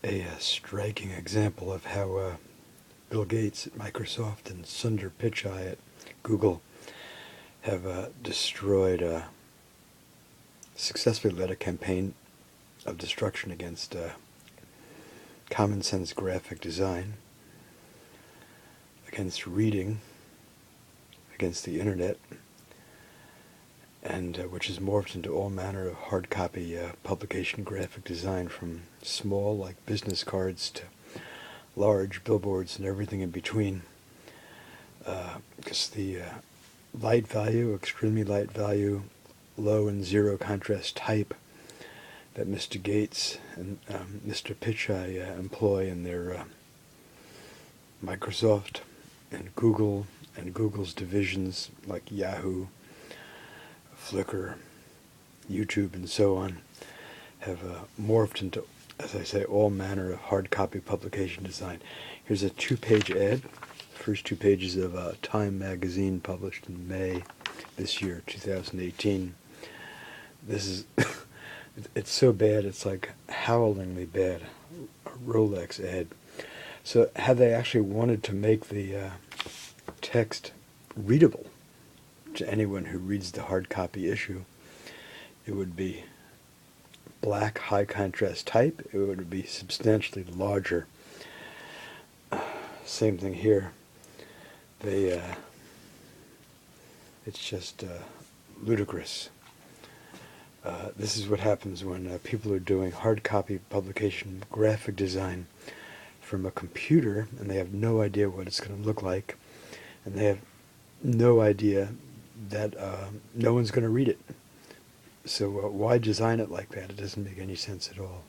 a striking example of how Bill Gates at Microsoft and Sundar Pichai at Google have successfully led a campaign of destruction against common sense graphic design, against reading, against the internet, and which has morphed into all manner of hard copy publication graphic design, from small, like business cards, to large billboards and everything in between. Because the light value, extremely light value, low and zero contrast type that Mr. Gates and Mr. Pichai employ in their Microsoft and Google and Google's divisions like Yahoo, Flickr, YouTube, and so on, have morphed into, as I say, all manner of hard copy publication design. Here's a 2-page ad, first 2 pages of Time magazine, published in May this year, 2018. This is, it's so bad, it's like howlingly bad, a Rolex ad. So had they actually wanted to make the text readable to anyone who reads the hard copy issue, it would be black high contrast type. It would be substantially larger. Same thing here. It's just ludicrous. This is what happens when people are doing hard copy publication graphic design from a computer, and they have no idea what it's going to look like, and they have no idea that no one's going to read it. So why design it like that? It doesn't make any sense at all.